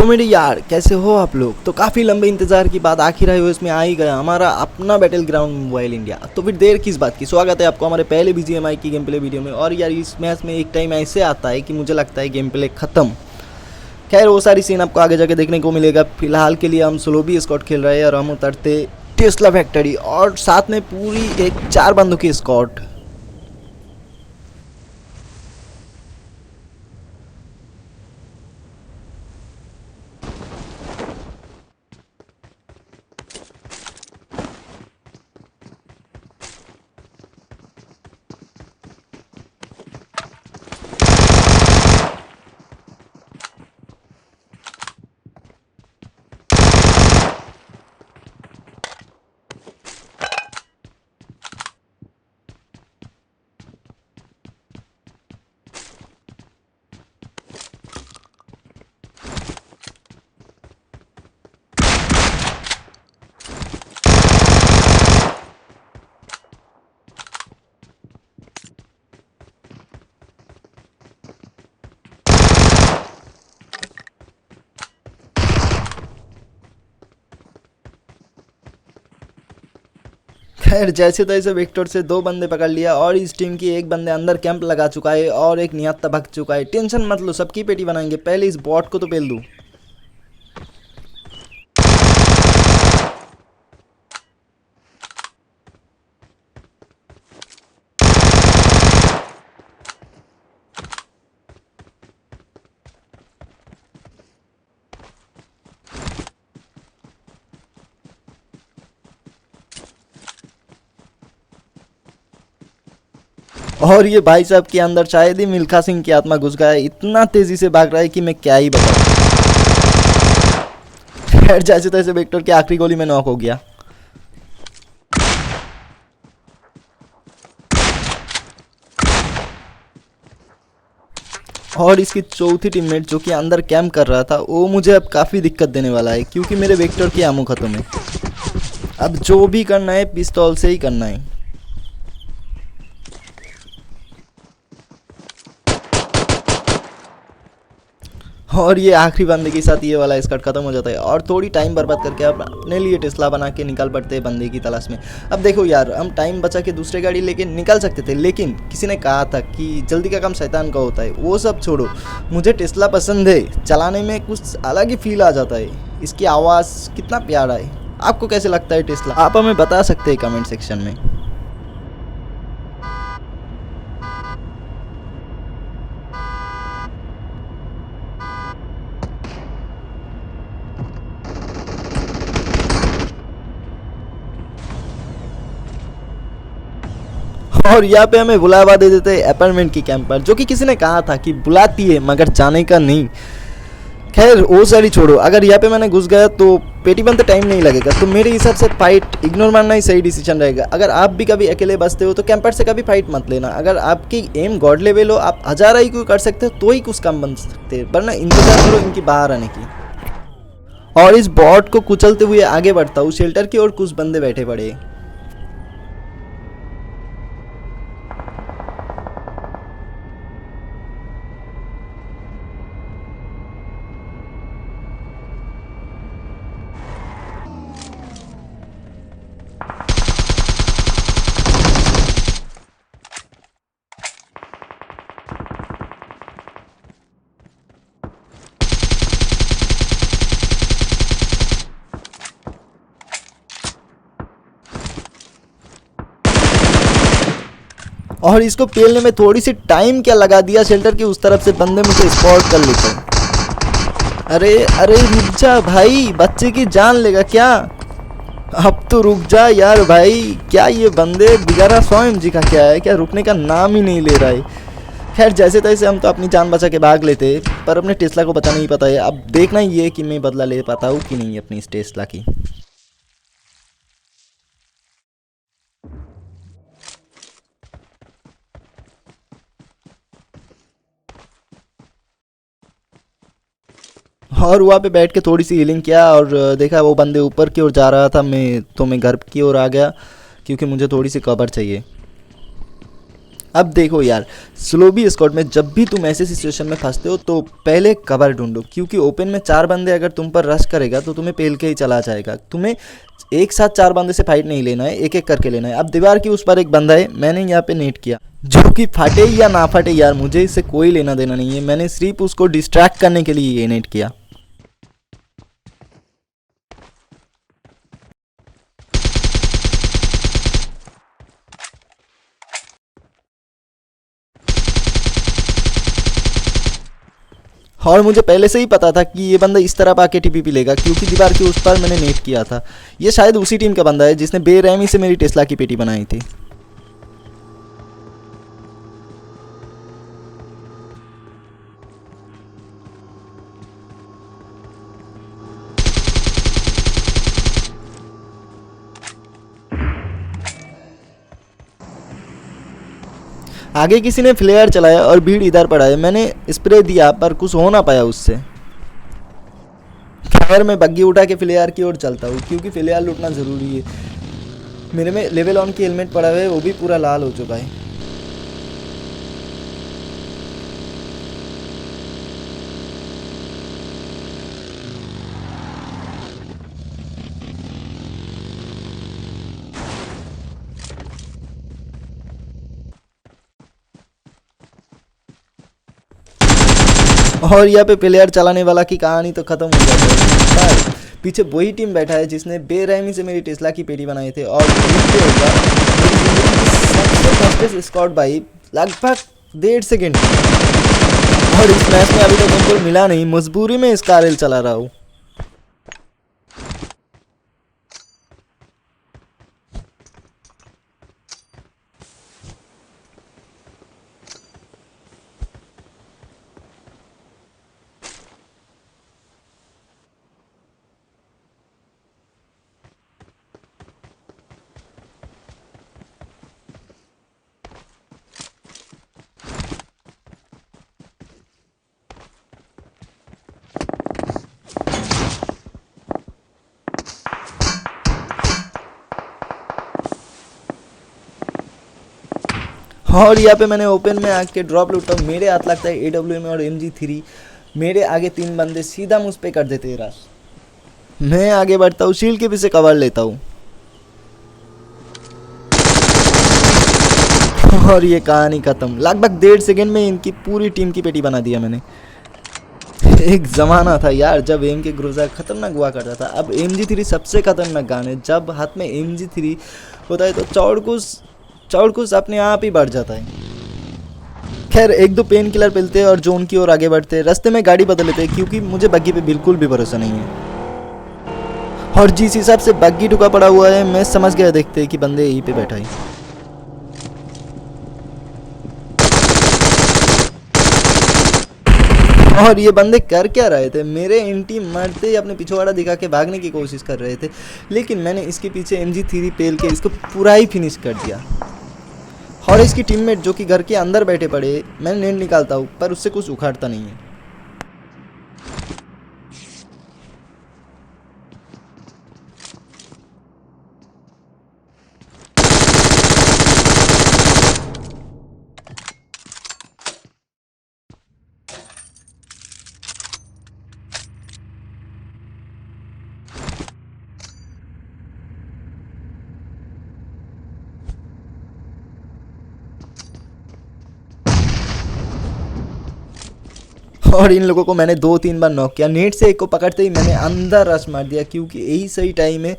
तो मेरे यार कैसे हो आप लोग। तो काफ़ी लंबे इंतजार के बाद आखिर iOS में आ ही गया हमारा अपना बैटल ग्राउंड मोबाइल इंडिया। तो फिर देर किस बात की, स्वागत है आपको हमारे पहले BGMI की गेम प्ले वीडियो में। और यार इस मैच में एक टाइम ऐसे आता है कि मुझे लगता है गेम प्ले ख़त्म। खैर वो सारी सीन आपको आगे जाके देखने को मिलेगा। फिलहाल के लिए हम स्लोबी स्कॉट खेल रहे हैं और हम उतरते टेस्ला फैक्ट्री और साथ में पूरी एक 4 बंदों की स्कॉट। खैर जैसे तैसे विक्टर से 2 बंदे पकड़ लिया और इस टीम की एक बंदे अंदर कैंप लगा चुका है और एक निहत्था भग चुका है। टेंशन मत लो, सबकी पेटी बनाएंगे। पहले इस बॉट को तो पेल दूं। और ये भाई साहब के अंदर शायद ही मिल्खा सिंह की आत्मा घुस गया है, इतना तेजी से भाग रहा है कि मैं क्या ही बताऊं। खैर जैसे तैसे विक्टर की आखिरी गोली में नॉक हो गया। और इसकी चौथी टीममेट जो कि अंदर कैंप कर रहा था वो मुझे अब काफ़ी दिक्कत देने वाला है, क्योंकि मेरे विक्टर की आमो खत्म है। अब जो भी करना है पिस्तौल से ही करना है। और ये आखिरी बंदे के साथ ये वाला स्कॉट खत्म हो जाता है और थोड़ी टाइम बर्बाद करके अब अपने लिए टेस्ला बना के निकल पड़ते हैं बंदे की तलाश में। अब देखो यार, हम टाइम बचा के दूसरे गाड़ी लेके निकल सकते थे, लेकिन किसी ने कहा था कि जल्दी का काम शैतान का होता है। वो सब छोड़ो, मुझे टेस्ला पसंद है, चलाने में कुछ अलग ही फील आ जाता है। इसकी आवाज़ कितना प्यारा है। आपको कैसे लगता है टेस्ला, आप हमें बता सकते हैं कमेंट सेक्शन में। और यहाँ पे हमें बुलावा दे देते हैं अपार्टमेंट की कैंप पर, जो कि किसी ने कहा था कि बुलाती है मगर जाने का नहीं। खैर वो सारी छोड़ो, अगर यहाँ पे मैंने घुस गया तो पेटी बनते टाइम नहीं लगेगा, तो मेरे हिसाब से फाइट इग्नोर मारना ही सही डिसीजन रहेगा। अगर आप भी कभी अकेले बसते हो तो कैंपर से कभी फाइट मत लेना। अगर आपकी एम गॉड लेवल हो, आप 1000 ही कोई कर सकते हो तो ही कुछ काम बन सकते हैं, वरना इंतजार करो इनकी बाहर आने की। और इस बॉट को कुचलते हुए आगे बढ़ता हूँ शेल्टर की ओर। कुछ बंदे बैठे पड़े। और इसको पेलने में थोड़ी सी टाइम क्या लगा दिया, शेल्टर की उस तरफ से बंदे मुझे स्पॉट कर लेते हैं। अरे अरे रुक जा भाई, बच्चे की जान लेगा क्या। अब तो रुक जा यार भाई, क्या ये बंदे बिगाड़ा स्वयं जी का क्या है, क्या रुकने का नाम ही नहीं ले रहा है। खैर जैसे तैसे हम तो अपनी जान बचा के भाग लेते, पर अपने टेस्ला को पता नहीं पता है। अब देखना ही है कि मैं बदला ले पाता हूँ कि नहीं अपनी इस टेस्ला की। और वहाँ पे बैठ के थोड़ी सी हीलिंग किया और देखा वो बंदे ऊपर की ओर जा रहा था। मैं घर की ओर आ गया, क्योंकि मुझे थोड़ी सी कवर चाहिए। अब देखो यार, स्लो बी स्क्वाड में जब भी तुम ऐसे सिचुएशन में फंसते हो तो पहले कवर ढूंढो, क्योंकि ओपन में 4 बंदे अगर तुम पर रश करेगा तो तुम्हें पेल के ही चला जाएगा। तुम्हें एक साथ 4 बंदे से फाइट नहीं लेना है, एक एक करके लेना है। अब दीवार की उस पर एक बंदा है, मैंने यहाँ पे नेट किया, जो कि फटे या ना फटे यार मुझे इससे कोई लेना देना नहीं है, मैंने सिर्फ उसको डिस्ट्रैक्ट करने के लिए ये नेट किया। और मुझे पहले से ही पता था कि ये बंदा इस तरफ आके टीपीपी लेगा, क्योंकि दीवार के उस पर मैंने नेट किया था। ये शायद उसी टीम का बंदा है जिसने बेरहमी से मेरी टेस्ला की पेटी बनाई थी। आगे किसी ने फ्लेयर चलाया और भीड़ इधर पड़ा है, मैंने स्प्रे दिया पर कुछ हो ना पाया उससे। खैर मैं बग्गी उठा के फ्लेयर की ओर चलता हूँ, क्योंकि फ्लेयर लूटना ज़रूरी है। मेरे में लेवल ऑन की हेलमेट पड़ा हुआ है, वो भी पूरा लाल हो चुका है। और यहाँ पे प्लेयर चलाने वाला की कहानी तो खत्म हो जाती है, पर पीछे वही टीम बैठा है जिसने बेरहमी से मेरी टेस्ला की पेटी बनाई थी। और ये होगा मेरी जिंदगी की सबसे फास्टेस्ट स्कॉट बाई, लगभग 1.5 सेकेंड। और इस मैच में अभी तक उनको मिला नहीं, मजबूरी में इसका रेल चला रहा हूँ। और यहाँ पे मैंने ओपन में आके ड्रॉप लूटा हूँ, मेरे हाथ लगता है AWM और MG3। मेरे आगे 3 बंदे सीधा मुझ पे कर देते हैं रश। मैं आगे बढ़ता हूँ, शील्ड के पीछे कवर लेता हूँ, और ये कहानी खत्म। लगभग 1.5 सेकेंड में इनकी पूरी टीम की पेटी बना दिया मैंने। एक ज़माना था यार जब एम के ग्रोजा खतरनाक हुआ करता था। अब MG3 सबसे खतरनाक गन है। जब हाथ में MG3 होता है तो चौड़कुस अपने आप ही बढ़ जाता है। खैर एक दो पेन किलर मिलते हैं और जोन की ओर आगे बढ़ते हैं। रास्ते में गाड़ी बदल लेते हैं, क्योंकि मुझे बग्गी पे बिल्कुल भी भरोसा नहीं है। और जिस हिसाब से बग्गी टुका पड़ा हुआ है, मैं समझ गया देखते हैं कि बंदे यहीं पे बैठा है। और ये बंदे कर क्या रहे थे? मेरे एंटी मरते ही अपने पिछवाड़ा दिखा के भागने की कोशिश कर रहे थे, लेकिन मैंने इसके पीछे MG3 पेल के इसको पूरा ही फिनिश कर दिया। और इसकी टीममेट जो कि घर के अंदर बैठे पड़े, मैं नेट निकालता हूँ पर उससे कुछ उखाड़ता नहीं है। और इन लोगों को मैंने 2-3 बार नॉक किया। नेट से एक को पकड़ते ही मैंने अंदर रश मार दिया, क्योंकि यही सही टाइम है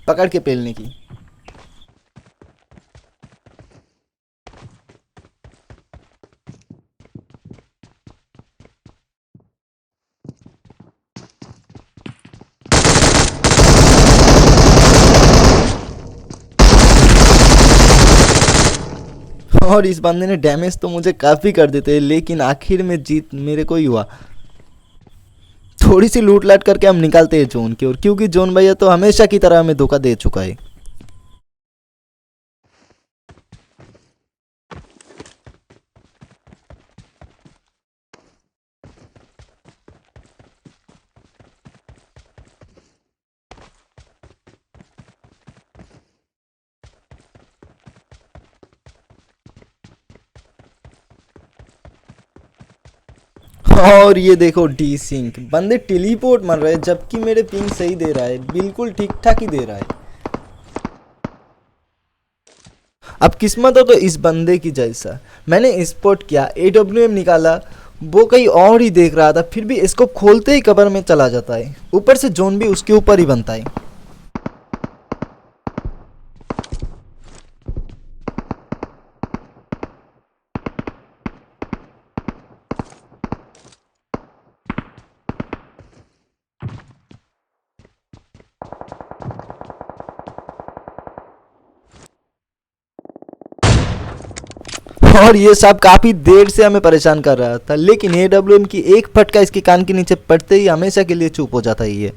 पकड़ के पेलने की। और इस बंदे ने डैमेज तो मुझे काफ़ी कर देते, लेकिन आखिर में जीत मेरे को ही हुआ। थोड़ी सी लूट लाट करके हम निकालते हैं जोन की ओर, क्योंकि जोन भैया तो हमेशा की तरह हमें धोखा दे चुका है। और ये देखो डी सिंक, बंदे टेलीपोर्ट मर रहे हैं जबकि मेरे पिंग सही दे रहा है, बिल्कुल ठीक ठाक ही दे रहा है। अब किस्मत हो तो इस बंदे की जैसा, मैंने स्पॉट किया, AWM निकाला, वो कहीं और ही देख रहा था, फिर भी इसको खोलते ही कवर में चला जाता है, ऊपर से जोन भी उसके ऊपर ही बनता है। और ये सब काफी देर से हमें परेशान कर रहा था, लेकिन AWM की एक फटका इसके कान के नीचे पड़ते ही हमेशा के लिए चुप हो जाता है ये।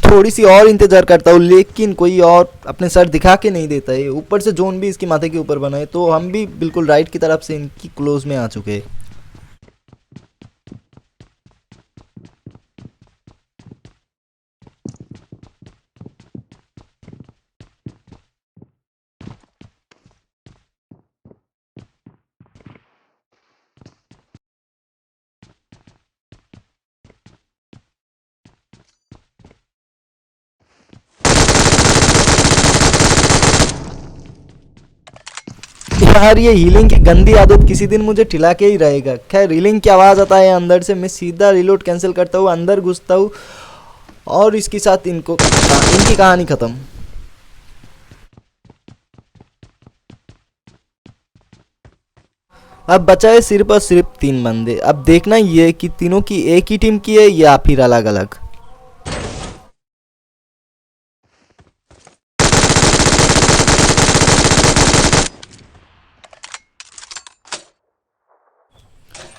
थोड़ी सी और इंतजार करता हूँ, लेकिन कोई और अपने सर दिखा के नहीं देता है, ऊपर से जोन भी इसके माथे के ऊपर बना है, तो हम भी बिल्कुल राइट की तरफ से इनकी क्लोज में आ चुके हैं। यार ये हीलिंग की गंदी आदत किसी दिन मुझे ठिला के ही रहेगा। खैर हीलिंग की आवाज़ आता है अंदर से, मैं सीधा रिलोड कैंसिल करता हूँ, अंदर घुसता हूँ और इसके साथ इनकी कहानी ख़त्म। अब बचा है सिर्फ और सिर्फ 3 बंदे। अब देखना ये है कि तीनों की एक ही टीम की है या फिर अलग अलग।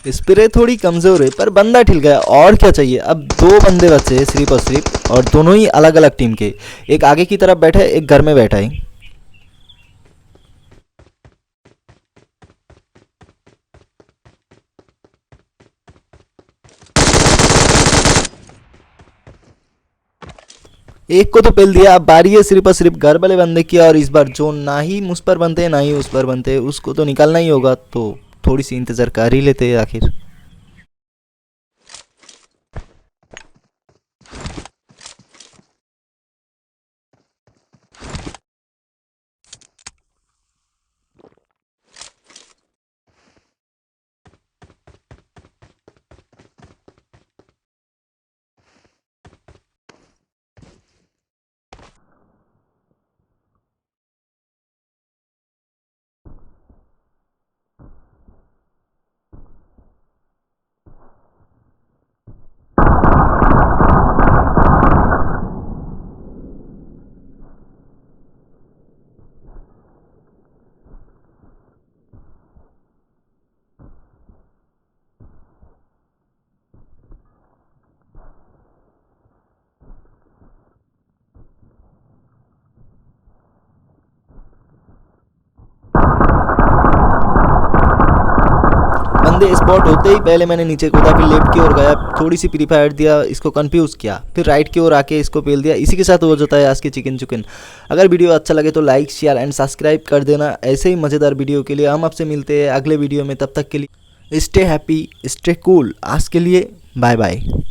स्प्रे थोड़ी कमज़ोर है पर बंदा ठिल गया, और क्या चाहिए। अब 2 बंदे बचे हैं सिर्फ और सिर्फ, और दोनों ही अलग अलग टीम के। एक आगे की तरफ बैठा है, एक घर में बैठा है। एक को तो पेल दिया, अब बारी है सिर्फ और सिर्फ घर वाले बंदे की, और इस बार जो ना ही मुझ पर बनते हैं ना ही उस पर बनते हैं, उसको तो निकालना ही होगा, तो थोड़ी सी इंतज़ार कर ही लेते हैं आखिर। बंदे स्पॉट होते ही पहले मैंने नीचे कूदा, फिर लेफ्ट की ओर गया, थोड़ी सी प्री फायर दिया, इसको कंफ्यूज किया, फिर राइट की ओर आके इसको पेल दिया। इसी के साथ हो जाता है आज की चिकन चिकन। अगर वीडियो अच्छा लगे तो लाइक शेयर एंड सब्सक्राइब कर देना। ऐसे ही मज़ेदार वीडियो के लिए हम आपसे मिलते हैं अगले वीडियो में, तब तक के लिए स्टे हैप्पी स्टे कूल। आज के लिए बाय बाय।